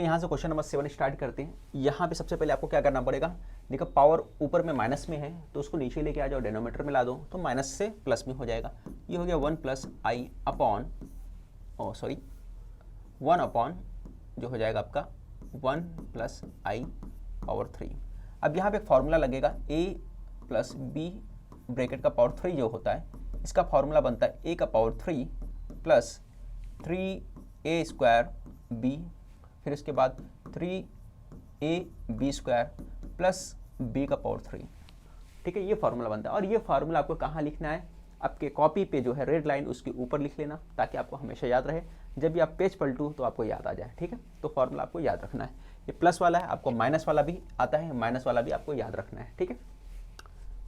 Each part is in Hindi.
यहाँ से क्वेश्चन नंबर 7 स्टार्ट करते हैं। यहाँ पे सबसे पहले आपको क्या करना पड़ेगा, देखो पावर ऊपर में माइनस में है तो उसको नीचे लेके आ जाओ, डिनोमीटर में ला दो तो माइनस से प्लस में हो जाएगा। ये हो गया 1 प्लस आई अपॉन 1 अपॉन जो हो जाएगा आपका 1 प्लस आई पावर 3। अब यहाँ पे एक फार्मूला लगेगा a प्लस बी ब्रैकेट का पावर 3 जो होता है, इसका फार्मूला बनता है a का power 3 plus 3a square b, फिर इसके बाद 3ab स्क्वायर प्लस b का पावर 3। ठीक है, ये फार्मूला बनता है। और ये फार्मूला आपको कहाँ लिखना है, आपके कॉपी पे जो है रेड लाइन उसके ऊपर लिख लेना, ताकि आपको हमेशा याद रहे, जब भी आप पेज पलटू तो आपको याद आ जाए। ठीक है, तो फार्मूला आपको याद रखना है। ये प्लस वाला है, आपको माइनस वाला भी आता है, माइनस वाला भी आपको याद रखना है। ठीक है,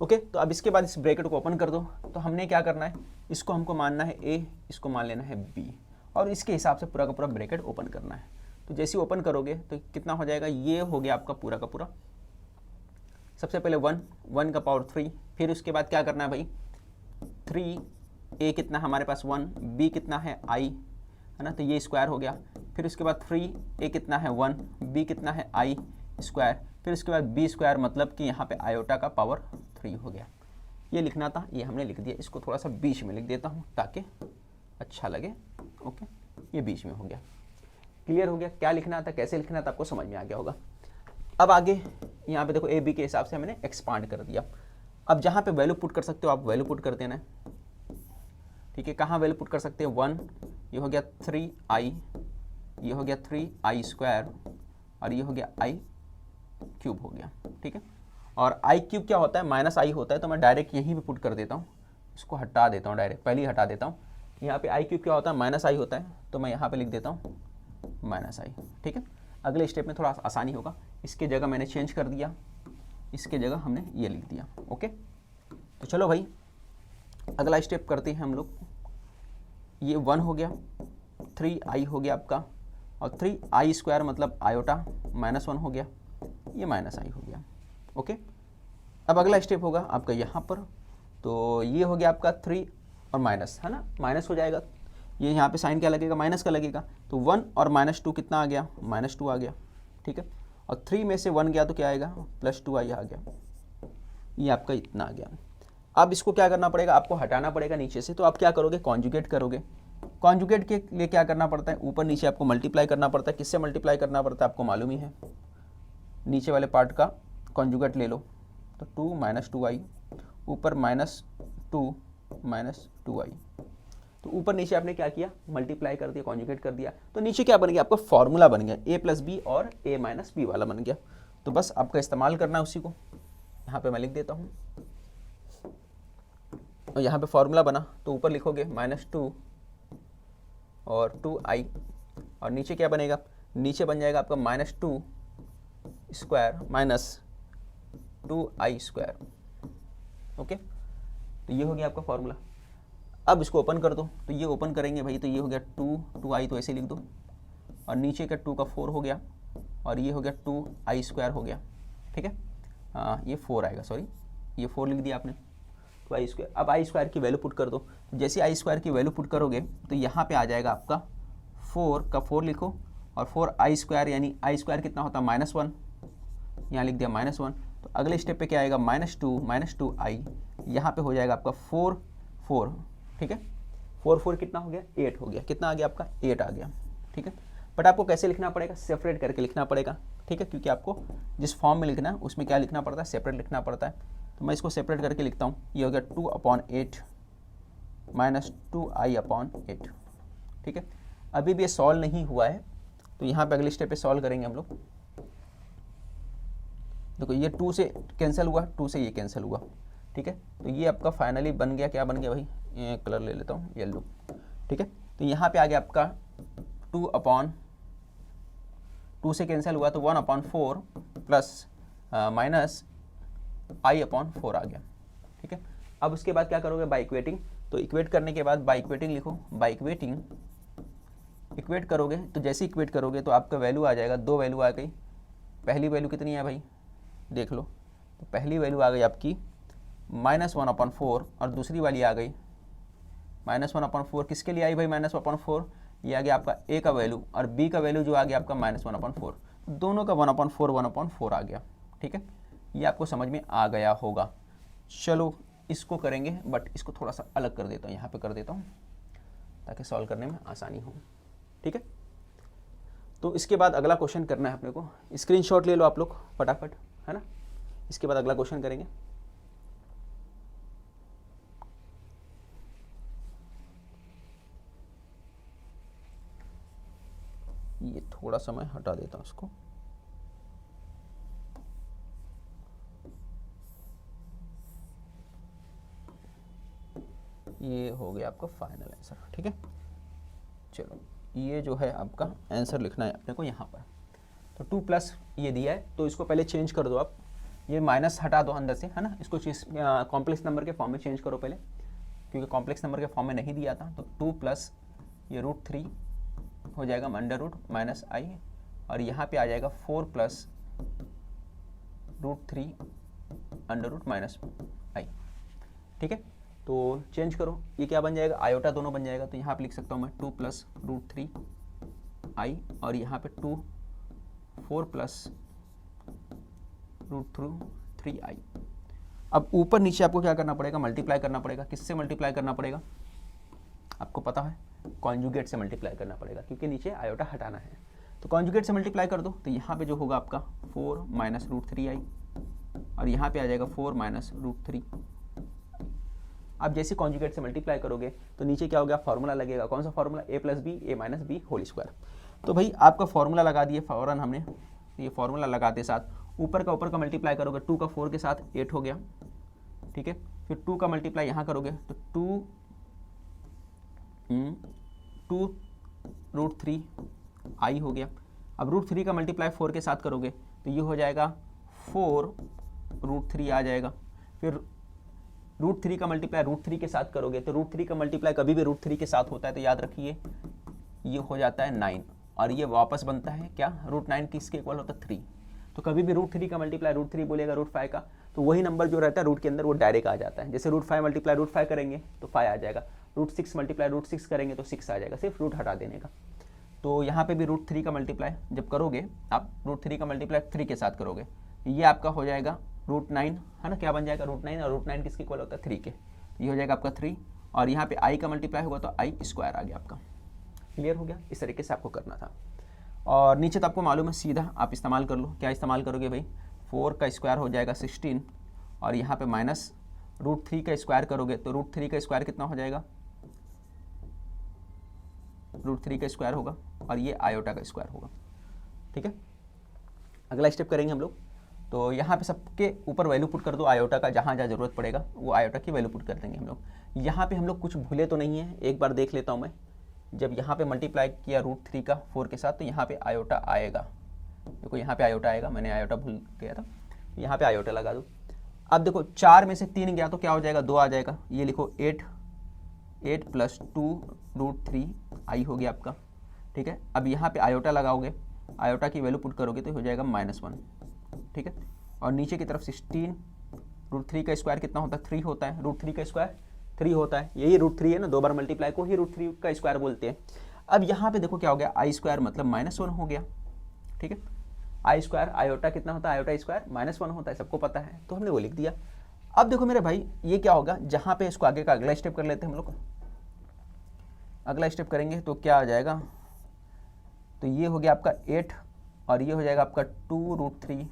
ओके। तो अब इसके बाद इस ब्रैकेट को ओपन कर दो। तो हमने क्या करना है, इसको हमको मानना है a, इसको मान लेना है b, और इसके हिसाब से पूरा का पूरा ब्रैकेट ओपन करना है। तो जैसे ही ओपन करोगे तो कितना हो जाएगा, ये हो गया आपका पूरा का पूरा। सबसे पहले 1 का पावर 3, फिर उसके बाद क्या करना है भाई, 3a कितना हमारे पास 1, b कितना है i, है ना, तो ये स्क्वायर हो गया। फिर उसके बाद 3a कितना है 1, b कितना है i स्क्वायर, फिर उसके बाद b स्क्वायर, मतलब कि यहाँ पे आयोटा का पावर 3 हो गया। ये लिखना था, ये हमने लिख दिया। इसको थोड़ा सा बीच में लिख देता हूँ ताकि अच्छा लगे। ओके, ये बीच में हो गया। क्लियर हो गया, क्या लिखना था, कैसे लिखना था, आपको समझ में आ गया होगा। अब आगे यहाँ पे देखो, ए बी के हिसाब से मैंने एक्सपांड कर दिया। अब जहाँ पे वैल्यू पुट कर सकते हो आप वैल्यू पुट कर देना। ठीक है, कहाँ वैल्यू पुट कर सकते हैं, 1, ये हो गया 3i, ये हो गया 3i स्क्वायर, और ये हो गया i क्यूब हो गया। ठीक है, और i क्यूब क्या होता है, माइनस आई होता है, तो मैं डायरेक्ट यहीं पे पुट कर देता हूँ, इसको हटा देता हूँ, डायरेक्ट पहले ही हटा देता हूँ। यहाँ पे i क्यूब क्या होता है, माइनस आई होता है, तो मैं यहाँ पे लिख देता हूँ माइनस आई। ठीक है, अगले स्टेप में थोड़ा आसानी होगा। इसके जगह मैंने चेंज कर दिया, इसके जगह हमने ये लिख दिया। ओके, तो चलो भाई अगला स्टेप करते हैं हम लोग। ये 1 हो गया, 3i हो गया आपका, और 3i स्क्वायर मतलब आयोटा -1 हो गया, ये -i हो गया। ओके, अब अगला स्टेप होगा आपका यहाँ पर। तो ये हो गया आपका 3 और माइनस, है ना, माइनस हो जाएगा। ये यहाँ पे साइन क्या लगेगा, माइनस का लगेगा। तो 1 और -2 कितना आ गया, -2 आ गया। ठीक है, और 3 में से 1 गया तो क्या आएगा, +2i आ गया। ये आपका इतना आ गया। अब इसको क्या करना पड़ेगा, आपको हटाना पड़ेगा नीचे से। तो आप क्या करोगे, कॉन्जुगेट करोगे। कॉन्जुगेट के लिए क्या करना पड़ता है, ऊपर नीचे आपको मल्टीप्लाई करना पड़ता है। किससे मल्टीप्लाई करना पड़ता है आपको मालूम ही है, नीचे वाले पार्ट का कॉन्जुगेट ले लो। तो 2 - 2i, ऊपर -2 - 2i। तो ऊपर नीचे आपने क्या किया, मल्टीप्लाई कर दिया, कॉन्जुगेट कर दिया। तो नीचे क्या बन गया, आपका फॉर्मूला बन गया, a + b और a - b वाला बन गया। तो बस आपका इस्तेमाल करना है उसी को। यहाँ पे मैं लिख देता हूँ, और यहाँ पे फॉर्मूला बना, तो ऊपर लिखोगे -2 और 2i, और नीचे क्या बनेगा, नीचे बन जाएगा आपका -2 स्क्वायर -2i स्क्वायर। ओके, तो ये हो गया आपका फॉर्मूला। अब इसको ओपन कर दो। तो ये ओपन करेंगे भाई, तो ये हो गया 2i, तो ऐसे लिख दो, और नीचे का 2 का 4 हो गया, और ये हो गया 2i स्क्वायर हो गया। ठीक है, हाँ ये 4 आएगा, सॉरी ये 4 लिख दिया आपने, तो आई स्क्वायर। अब आई स्क्वायर की वैल्यू पुट कर दो। जैसे आई स्क्वायर की वैल्यू पुट करोगे तो यहाँ पे आ जाएगा आपका 4 का 4 लिखो, और 4i स्क्वायर, यानी आई स्क्वायर कितना होता है, -1, यहाँ लिख दिया -1। तो अगले स्टेप पे क्या आएगा, -2 - 2i, यहाँ पे हो जाएगा आपका 4। ठीक है, 4 कितना हो गया, 8 हो गया। कितना आ गया आपका, 8 आ गया। ठीक है, बट आपको कैसे लिखना पड़ेगा, सेपरेट करके लिखना पड़ेगा। ठीक है, क्योंकि आपको जिस फॉर्म में लिखना है उसमें क्या लिखना पड़ता है, सेपरेट लिखना पड़ता है। तो मैं इसको सेपरेट करके लिखता हूँ। ये हो गया 2/8 -2i/8। ठीक है, अभी भी ये सॉल्व नहीं हुआ है, तो यहाँ पे अगले स्टेप पे सॉल्व करेंगे हम लोग। देखो ये 2 से कैंसिल हुआ, 2 से ये कैंसिल हुआ। ठीक है, तो ये आपका फाइनली बन गया, क्या बन गया भाई, ये कलर ले लेता हूँ, येलो। ठीक है, तो यहाँ पे आ गया आपका 2 से कैंसिल हुआ, तो 1/4 प्लस -i/4 आ गया। ठीक है, अब उसके बाद क्या करोगे, बाय इक्वेटिंग। तो इक्वेट करने के बाद बाय इक्वेटिंग लिखो। बाय इक्वेट करोगे, तो जैसे इक्वेट करोगे तो आपका वैल्यू आ जाएगा, 2 वैल्यू आ गई। पहली वैल्यू कितनी है भाई, देख लो। तो पहली वैल्यू आ गई आपकी -1/4, और दूसरी वाली आ गई -1/4। किसके लिए आई भाई -1/4, ये आ गया आपका a का वैल्यू और b का वैल्यू जो आ गया आपका -1/4, दोनों का 1/4 आ गया। ठीक है, ये आपको समझ में आ गया होगा। चलो इसको करेंगे, बट इसको थोड़ा सा अलग कर देता हूँ, यहाँ पे कर देता हूँ ताकि सॉल्व करने में आसानी हो। ठीक है, तो इसके बाद अगला क्वेश्चन करना है अपने को। स्क्रीनशॉट ले लो आप लोग फटाफट, है ना। इसके बाद अगला क्वेश्चन करेंगे। ये थोड़ा सा मैं हटा देता हूँ इसको। ये हो गया आपका फाइनल आंसर। ठीक है, चलो ये जो है आपका आंसर लिखना है अपने को यहाँ पर। तो 2+ ये दिया है, तो इसको पहले चेंज कर दो आप, ये माइनस हटा दो अंदर से, है ना। इसको कॉम्प्लेक्स नंबर के फॉर्म में चेंज करो पहले, क्योंकि कॉम्प्लेक्स नंबर के फॉर्म में नहीं दिया था। तो 2+ ये √3 हो जाएगा √-i, और यहाँ पे आ जाएगा 4+ √3 √-i। ठीक है, तो चेंज करो, ये क्या बन जाएगा, आयोटा दोनों बन जाएगा। तो यहाँ पे लिख सकता हूँ मैं 2+ √3i, और यहाँ पे 4+ √3i। अब ऊपर नीचे आपको क्या करना पड़ेगा, मल्टीप्लाई करना पड़ेगा। किससे मल्टीप्लाई करना पड़ेगा, आपको पता है, कॉन्जुगेट से मल्टीप्लाई करना पड़ेगा, क्योंकि नीचे आयोटा हटाना है। तो कॉन्जुगेट से मल्टीप्लाई कर दो, तो यहाँ पे जो होगा आपका 4 - √3i, और यहाँ पे आ जाएगा 4 - √3। आप जैसे कॉन्जुगेट से मल्टीप्लाई करोगे तो नीचे क्या हो गया, फार्मूला लगेगा। कौन सा formula, a + b a - b whole square. तो भाई आपका फार्मूला लगा दिए फौरन हमने। ये फार्मूला लगाते साथ ऊपर का मल्टीप्लाई करोगे, 2 का 4 के साथ 8 हो गया। ठीक है, फिर 2 का मल्टीप्लाई यहाँ करोगे तो 2 √3i हो गया। अब √3 का मल्टीप्लाई 4 के साथ करोगे तो ये हो जाएगा 4 √3 आ जाएगा। फिर √3 का मल्टीप्लाई √3 के साथ करोगे तो √3 का मल्टीप्लाई कभी भी √3 के साथ होता है, तो याद रखिए ये हो जाता है 9, और ये वापस बनता है क्या, √9 किसके इक्वल होता है, 3। तो कभी भी √3 का मल्टीप्लाई √3 बोलेगा √5 का, तो वही नंबर जो रहता है रूट के अंदर वो डायरेक्ट आ जाता है। जैसे √5 मल्टीप्लाई √5 करेंगे तो 5 आ जाएगा, √6 मल्टीप्लाई √6 करेंगे तो 6 आ जाएगा, सिर्फ रूट हटा देने का। तो यहाँ पे भी √3 का मल्टीप्लाई जब करोगे आप, √3 का मल्टीप्लाई 3 के साथ करोगे, ये आपका हो जाएगा √9, है ना। क्या बन जाएगा, √9, और √9 किसके इक्वल होता है, 3 के। ये हो जाएगा आपका 3, और यहाँ पे i का मल्टीप्लाई होगा तो i² आ गया आपका। क्लियर हो गया, इस तरीके से आपको करना था। और नीचे तो आपको मालूम है, सीधा आप इस्तेमाल कर लो। क्या इस्तेमाल करोगे भाई, 4 का स्क्वायर हो जाएगा 16, और यहाँ पे माइनस √3 का स्क्वायर करोगे तो √3 का स्क्वायर कितना हो जाएगा, √3 का स्क्वायर होगा, और ये आयोटा का स्क्वायर होगा। ठीक है, अगला स्टेप करेंगे हम लोग। तो यहाँ पे सबके ऊपर वैल्यू पुट कर दो आयोटा का, जहाँ जहाँ ज़रूरत पड़ेगा वो आयोटा की वैल्यू पुट कर देंगे हम लोग। यहाँ पे हम लोग कुछ भूले तो नहीं है, एक बार देख लेता हूँ मैं। जब यहाँ पे मल्टीप्लाई किया √3 का 4 के साथ, तो यहाँ पे आयोटा आएगा। देखो यहाँ पे आयोटा आएगा, मैंने आयोटा भूल गया था, यहाँ पे आयोटा लगा दो। अब देखो 4 में से 3 गया तो क्या हो जाएगा, 2 आ जाएगा। ये लिखो 8 + 2 √3i हो गया आपका। ठीक है, अब यहाँ पे आयोटा लगाओगे, आयोटा की वैल्यू पुट करोगे तो हो जाएगा -1। ठीक है, और नीचे की तरफ 16 √3 का स्क्वायर कितना होता है, 3 होता है। √3 का स्क्वायर 3 होता है, यही √3 है ना, 2 बार मल्टीप्लाई को ही √3 का स्क्वायर बोलते हैं। अब यहाँ पे देखो क्या हो गया, i² मतलब -1 हो गया। ठीक है, i² आयोटा कितना होता है, आयोटा स्क्वायर -1 होता है, सबको पता है, तो हमने वो लिख दिया। अब देखो मेरे भाई ये क्या होगा, जहाँ पे इसको आगे का अगला स्टेप कर लेते हैं हम लोग। अगला स्टेप करेंगे तो क्या आ जाएगा, तो ये हो गया आपका 8, और ये हो जाएगा आपका 2 √3,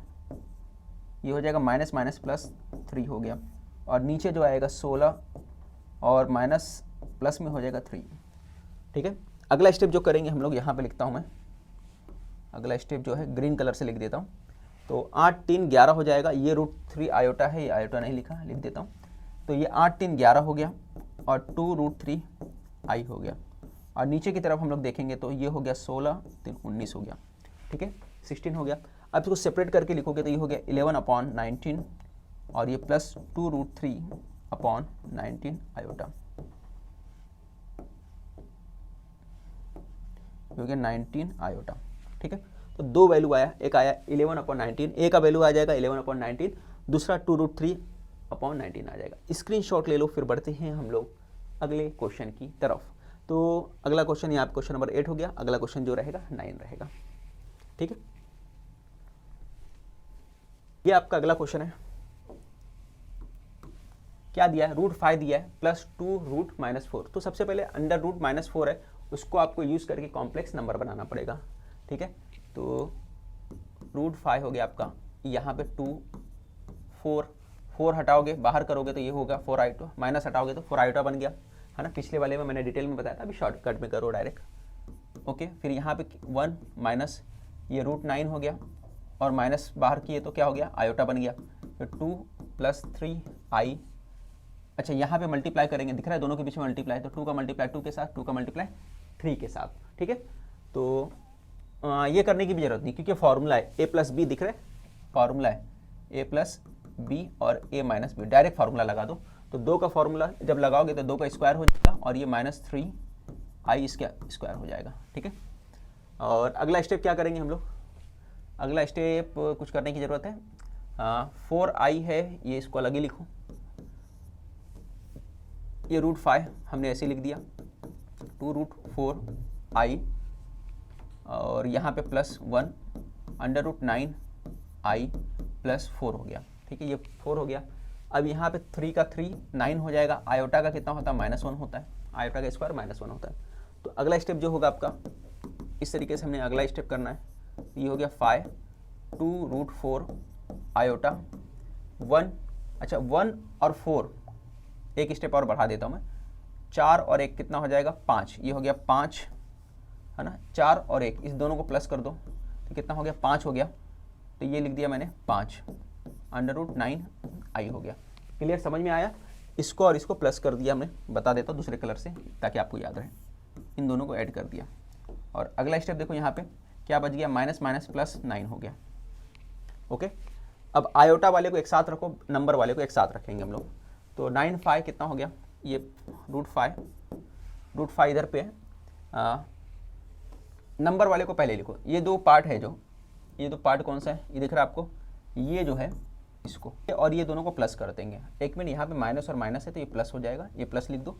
ये हो जाएगा -+3 हो गया, और नीचे जो आएगा 16, और माइनस प्लस में हो जाएगा 3। ठीक है, अगला स्टेप जो करेंगे हम लोग, यहाँ पे लिखता हूँ मैं, अगला स्टेप जो है ग्रीन कलर से लिख देता हूँ। तो 8 3 11 हो जाएगा। ये √3 आयोटा है, ये आयोटा नहीं लिखा, लिख देता हूँ। तो ये 8 3 11 हो गया, और 2 √3i हो गया, और नीचे की तरफ हम लोग देखेंगे तो ये हो गया 16 3 19 हो गया। ठीक है, 16 हो गया। अब इसको सेपरेट करके लिखोगे तो ये हो गया 11/19, और ये प्लस 2 √3/19 आयोटा, हो गया 19 आयोटा। ठीक है, तो 2 वैल्यू आया, एक आया 11/19, ए का वैल्यू आ जाएगा 11/19, दूसरा 2 √3/19 आ जाएगा। स्क्रीनशॉट ले लो, फिर बढ़ते हैं हम लोग अगले क्वेश्चन की तरफ। तो अगला क्वेश्चन यहाँ पे क्वेश्चन नंबर 8 हो गया। अगला क्वेश्चन जो रहेगा 9 रहेगा। ठीक है, ये आपका अगला क्वेश्चन है। क्या दिया है, √5 दिया है प्लस 2 √-4। तो सबसे पहले अंडर √-4 है, उसको आपको यूज़ करके कॉम्प्लेक्स नंबर बनाना पड़ेगा। ठीक है, तो √5 हो गया आपका, यहाँ पे 2 4 हटाओगे बाहर करोगे तो ये होगा 4 आयोटा, माइनस हटाओगे तो 4 आयोटा बन गया, है ना। पिछले वाले में मैंने डिटेल में बताया था, अभी शॉर्टकट में करो डायरेक्ट। ओके, फिर यहाँ पे 1 माइनस ये √9 हो गया, और माइनस बाहर किए तो क्या हो गया, आयोटा बन गया। फिर 2 + 3i, अच्छा यहाँ पे मल्टीप्लाई करेंगे, दिख रहा है दोनों के बीच में मल्टीप्लाई, तो 2 का मल्टीप्लाई 2 के साथ, 2 का मल्टीप्लाई 3 के साथ। ठीक है, तो ये करने की भी जरूरत नहीं, क्योंकि फॉर्मूला है a + b, दिख रहा है फॉर्मूला है a + b और a - b, डायरेक्ट फार्मूला लगा दो। तो 2 का फार्मूला जब लगाओगे तो 2 का स्क्वायर हो जाएगा, और ये -3i इसका स्क्वायर हो जाएगा। ठीक है, और अगला स्टेप क्या करेंगे हम लोग, अगला स्टेप कुछ करने की ज़रूरत है। 4i है, ये इसको अलग ही लिखो, ये √5 हमने ऐसे लिख दिया, 2 √4i, और यहाँ पे +1 अंडर √9i + 4 हो गया। ठीक है, ये 4 हो गया। अब यहाँ पे 3 का 3 9 हो जाएगा, आयोटा का कितना होता है, -1 होता है, आयोटा का स्क्वायर -1 होता है। तो अगला स्टेप जो होगा आपका, इस तरीके से हमने अगला स्टेप करना है। ये हो गया 5 2 √4 आयोटा 1, अच्छा 1 और 4, एक स्टेप और बढ़ा देता हूँ मैं, 4 और 1 कितना हो जाएगा, 5, ये हो गया 5, है ना। 4 और 1 इस दोनों को प्लस कर दो तो कितना हो गया, 5 हो गया। तो ये लिख दिया मैंने 5 अंडर √9i हो गया। क्लियर, समझ में आया। इसको और इसको प्लस कर दिया हमने, बता देता हूँ दूसरे कलर से ताकि आपको याद रहे, इन दोनों को ऐड कर दिया। और अगला स्टेप देखो यहाँ पे क्या बच गया, माइनस माइनस प्लस 9 हो गया। ओके, अब आयोटा वाले को एक साथ रखो, नंबर वाले को एक साथ रखेंगे हम लोग। तो 9 5 कितना हो गया, ये √5 इधर पे है, नंबर वाले को पहले लिखो। ये दो पार्ट है जो, ये दो पार्ट कौन सा है, ये दिख रहा है आपको, ये जो है इसको, और ये दोनों को प्लस कर देंगे। एक मिनट, यहाँ पे माइनस और माइनस है तो ये प्लस हो जाएगा, ये प्लस लिख दो।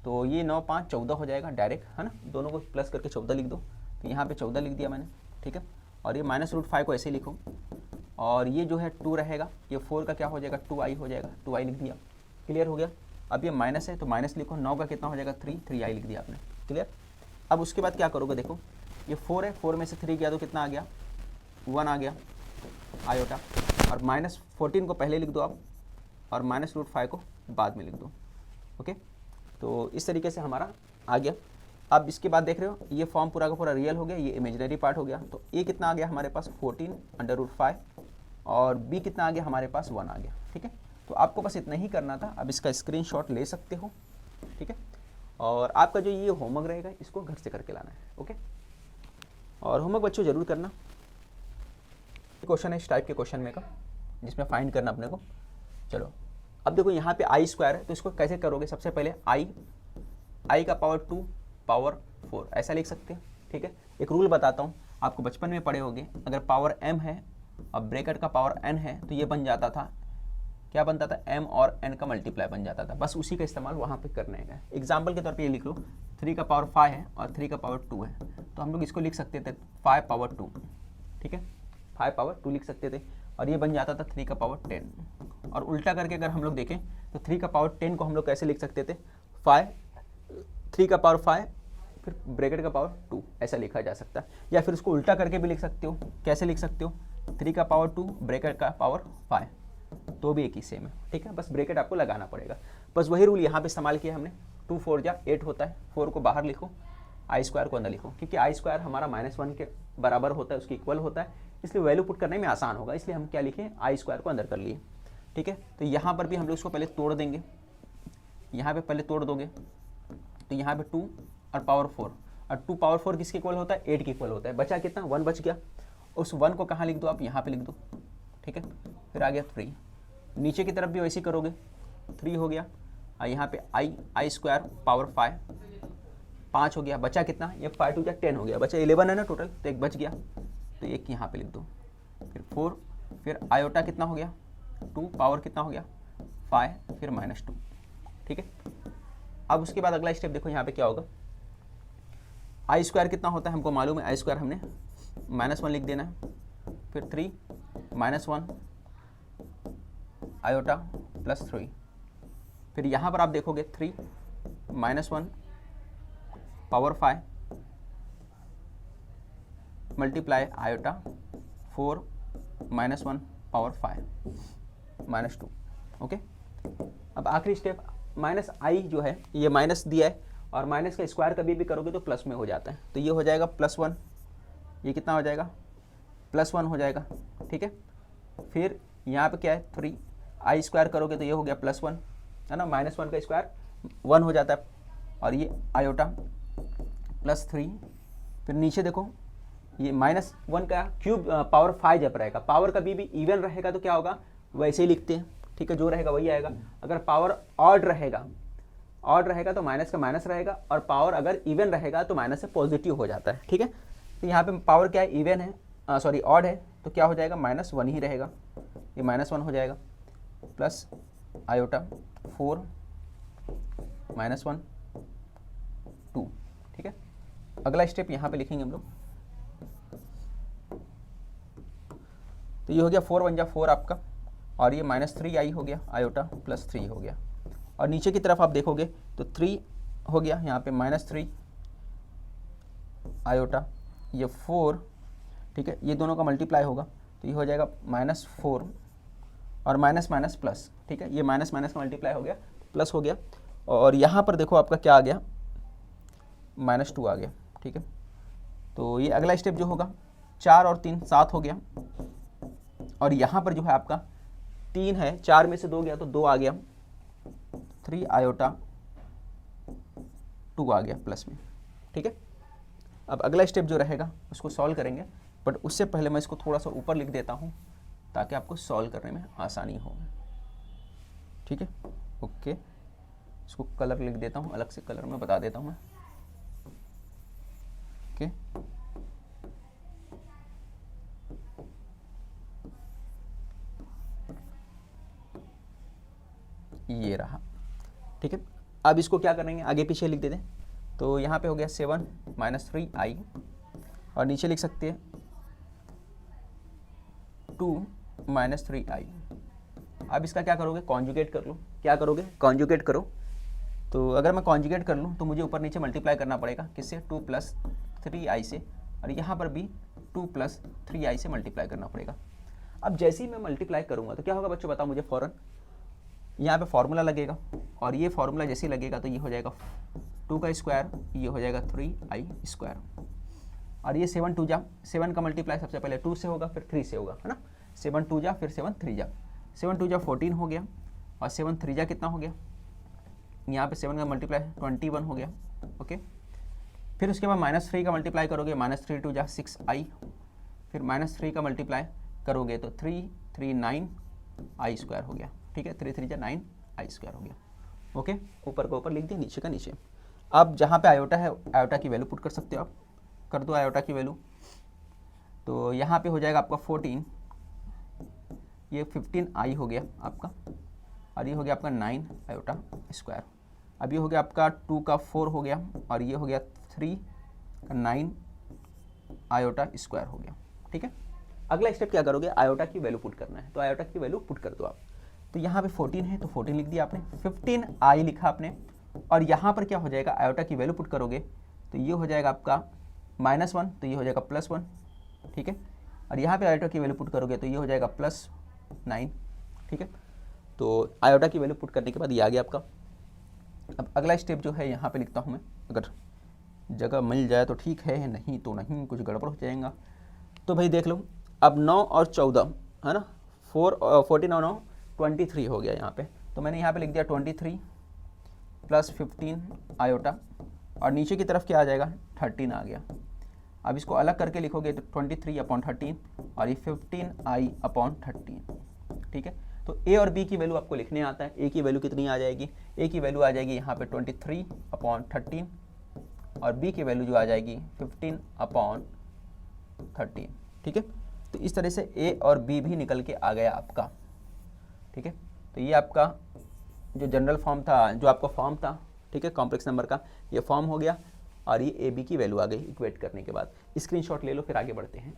तो ये 9 5 14 हो जाएगा डायरेक्ट, है ना। दोनों को प्लस करके 14 लिख दो, तो यहाँ पे 14 लिख दिया मैंने। ठीक है, और ये -√5 को ऐसे लिखो, और ये जो है 2 रहेगा, ये 4 का क्या हो जाएगा, 2i हो जाएगा, 2i लिख दिया। क्लियर हो गया। अब ये माइनस है तो माइनस लिखो, 9 का कितना हो जाएगा, 3i लिख दिया आपने। क्लियर। अब उसके बाद क्या करोगे, देखो ये 4 है, 4 में से 3 गया तो कितना आ गया, 1 आ गया आयोटा, और -14 को पहले लिख दो आप, और -√5 को बाद में लिख दो। ओके, तो इस तरीके से हमारा आ गया। अब इसके बाद देख रहे हो ये फॉर्म पूरा का पूरा रियल हो गया, ये इमेजिनरी पार्ट हो गया। तो ए कितना आ गया हमारे पास 14 अंडर √5, और बी कितना आ गया हमारे पास 1 आ गया। ठीक है, तो आपको बस इतना ही करना था। अब इसका स्क्रीनशॉट ले सकते हो। ठीक है, और आपका जो ये होमवर्क रहेगा इसको घर से करके लाना है। ओके, और होमवर्क बच्चों जरूर करना। क्वेश्चन है इस टाइप के क्वेश्चन में का, जिसमें फाइंड करना अपने को। चलो अब देखो यहाँ पे i स्क्वायर है, तो इसको कैसे करोगे, सबसे पहले i का पावर 2 पावर 4 ऐसा लिख सकते हैं। ठीक है, एक रूल बताता हूँ, आपको बचपन में पढ़े होंगे, अगर पावर m है और ब्रैकेट का पावर n है तो ये बन जाता था, क्या बनता था, m और n का मल्टीप्लाई बन जाता था। बस उसी का इस्तेमाल वहाँ पे करने का। एग्जाम्पल के तौर पे ये लिख लो, 3 का पावर 5 है और 3 का पावर 2 है, तो हम लोग इसको लिख सकते थे 5 पावर 2। ठीक है, 5 पावर 2 लिख सकते थे, और ये बन जाता था 3 का पावर 10। और उल्टा करके अगर हम लोग देखें तो 3 का पावर 10 को हम लोग कैसे लिख सकते थे, 3 का पावर 5 फिर ब्रैकेट का पावर 2 ऐसा लिखा जा सकता है। या फिर उसको उल्टा करके भी लिख सकते हो, कैसे लिख सकते हो, 3 का पावर 2 ब्रैकेट का पावर 5, तो भी एक ही सेम है। ठीक है, बस ब्रैकेट आपको लगाना पड़ेगा। बस वही रूल यहाँ पे इस्तेमाल किया हमने, 2 4 जा 8 होता है, 4 को बाहर लिखो, i स्क्वायर को अंदर लिखो, क्योंकि i स्क्वायर हमारा -1 के बराबर होता है, उसकी इक्वल होता है, इसलिए वैल्यू पुट करने में आसान होगा, इसलिए हम क्या लिखे, i स्क्वायर को अंदर कर लिए। ठीक है, तो यहाँ पर भी हम लोग इसको पहले तोड़ देंगे, यहाँ पे पहले तोड़ दोगे तो यहाँ पे 2 और पावर 4, और 2 पावर 4 किसके इक्वल होता है, 8 के इक्वल होता है। बचा कितना, 1 बच गया, उस 1 को कहाँ लिख दो आप, यहाँ पे लिख दो। ठीक है, फिर आ गया 3, नीचे की तरफ भी वैसे करोगे, 3 हो गया, और यहाँ पे i स्क्वायर पावर 5 हो गया, बचा कितना, ये 5 2 10 हो गया, बचा 11 है ना टोटल, तो एक बच गया, तो एक यहाँ पे लिख दो। फिर 4, फिर आयोटा कितना हो गया, 2 पावर कितना हो गया 5, फिर -2। ठीक है, अब उसके बाद अगला स्टेप देखो यहाँ पे क्या होगा, आई स्क्वायर कितना होता है हमको मालूम है, आई स्क्वायर हमने -1 लिख देना है, फिर 3 -1 आयोटा प्लस 3, फिर यहाँ पर आप देखोगे 3 -1 power 5 multiply iota 4 -1 power 5 -2। Okay, अब आखिरी स्टेप माइनस आई जो है ये माइनस दिया है और माइनस का स्क्वायर कभी भी करोगे तो प्लस में हो जाता है, तो ये हो जाएगा +1, ये कितना हो जाएगा +1 हो जाएगा। ठीक है, फिर यहाँ पे क्या है 3 आई स्क्वायर करोगे तो ये हो गया +1 है ना, -1 का स्क्वायर 1 हो जाता है, और ये आयोटा +3, फिर नीचे देखो ये -1 का क्यूब पावर 5 जब रहेगा, पावर कभी भी इवन रहेगा तो क्या होगा वैसे ही लिखते हैं। ठीक है, जो रहेगा वही आएगा। अगर पावर ऑड रहेगा तो माइनस का माइनस रहेगा, और पावर अगर इवन रहेगा तो माइनस से पॉजिटिव हो जाता है। ठीक है, तो यहाँ पे पावर क्या है इवन है, सॉरी ऑड है, तो क्या हो जाएगा -1 ही रहेगा, ये -1 हो जाएगा, प्लस आयोटा 4 -1 2। ठीक है, अगला स्टेप यहाँ पे लिखेंगे हम लोग, तो ये हो गया 4 1 जा 4 आपका, और ये -3 हो गया आयोटा +3 हो गया, और नीचे की तरफ आप देखोगे तो 3 हो गया यहाँ पे -3 आयोटा ये 4। ठीक है, ये दोनों का मल्टीप्लाई होगा तो ये हो जाएगा -4 और माइनस माइनस प्लस। ठीक है, ये माइनस माइनस का मल्टीप्लाई हो गया प्लस हो गया, और यहाँ पर देखो आपका क्या आ गया -2 आ गया। ठीक है, तो ये अगला स्टेप जो होगा 4 और 3 7 हो गया, और यहाँ पर जो है आपका 3 है, 4 में से 2 गया तो 2 आ गया, 3 आयोटा 2 आ गया प्लस में। ठीक है, अब अगला स्टेप जो रहेगा उसको सॉल्व करेंगे, बट उससे पहले मैं इसको थोड़ा सा ऊपर लिख देता हूँ ताकि आपको सॉल्व करने में आसानी हो। ठीक है, ओके, इसको कलर लिख देता हूँ, अलग से कलर में बता देता हूँ मैं। ओके, ये रहा। ठीक है, अब इसको क्या करेंगे आगे पीछे लिख देते हैं, तो यहाँ पे हो गया 7 -3 आई, और नीचे लिख सकते हैं 2 -3 आई। अब इसका क्या करोगे कॉन्जुगेट कर लो, क्या करोगे कॉन्जुगेट करो, तो अगर मैं कॉन्जुगेट कर लूँ तो मुझे ऊपर नीचे मल्टीप्लाई करना पड़ेगा, किससे 2 + 3 आई से, और यहाँ पर भी 2 + 3 आई से मल्टीप्लाई करना पड़ेगा। अब जैसे ही मैं मल्टीप्लाई करूँगा तो क्या होगा बच्चों बताओ मुझे फ़ौरन, यहाँ पे फार्मूला लगेगा, और ये फार्मूला जैसे ही लगेगा तो ये हो जाएगा 2 का स्क्वायर, ये हो जाएगा 3i स्क्वायर, और ये 7 2 जा 7 का मल्टीप्लाई सबसे पहले 2 से होगा फिर 3 से होगा, है ना, 7 2 जा फिर 7 3 जा, 7 2 जा 14 हो गया, और 7 3 जा कितना हो गया, यहाँ पे 7 का मल्टीप्लाई 21 हो गया। ओके, फिर उसके बाद -3 का मल्टीप्लाई करोगे, -3 2 जा 6i, फिर -3 का मल्टीप्लाई करोगे तो 3 3 9 आई स्क्वायर हो गया। ठीक है, 3 3 जा 9 आई स्क्वायर हो गया। ओके, ऊपर का ऊपर लिख दिया, नीचे का नीचे। अब जहाँ पे आयोटा है आयोटा की वैल्यू पुट कर सकते हो आप, कर दो आयोटा की वैल्यू, तो यहाँ पे हो जाएगा आपका 14, ये 15 आई हो गया आपका, और ये हो गया आपका 9 आयोटा स्क्वायर। अब ये हो गया आपका 2 का 4 हो गया, और ये हो गया 3 का 9 आयोटा स्क्वायर हो गया। ठीक है, अगला स्टेप क्या करोगे आयोटा की वैल्यू पुट करना है, तो आयोटा की वैल्यू पुट कर दो आप, तो यहाँ पे 14 है तो 14 लिख दिया आपने, 15 आई लिखा आपने, और यहाँ पर क्या हो जाएगा आयोटा की वैल्यू पुट करोगे तो ये हो जाएगा आपका -1, तो ये हो जाएगा +1। ठीक है, और यहाँ पे आयोटा की वैल्यू पुट करोगे तो ये हो जाएगा +9। ठीक है, तो आयोटा की वैल्यू पुट करने के बाद ये आ गया आपका। अब अगला स्टेप जो है यहाँ पे लिखता हूँ मैं, अगर जगह मिल जाए तो ठीक है, नहीं तो नहीं, कुछ गड़बड़ हो जाएगा। तो भाई देख लो, अब 9 और 14 है ना, 14 और 9 23 हो गया यहाँ पे, तो मैंने यहाँ पे लिख दिया 23 + 15 आयोटा, और नीचे की तरफ क्या आ जाएगा 13 आ गया। अब इसको अलग करके लिखोगे तो 23/13, और ये 15i/13। ठीक है, तो ए और बी की वैल्यू आपको लिखने आता है, ए की वैल्यू कितनी आ जाएगी, ए की वैल्यू आ जाएगी यहाँ पे 23/13, और बी की वैल्यू जो आ जाएगी 15/13। ठीक है, तो इस तरह से ए और बी भी निकल के आ गया आपका। ठीक है, तो ये आपका जो जनरल फॉर्म था, जो आपका फॉर्म था, ठीक है, कॉम्प्लेक्स नंबर का ये फॉर्म हो गया। और ये ए बी की वैल्यू आ गई इक्वेट करने के बाद। स्क्रीनशॉट ले लो, फिर आगे बढ़ते हैं।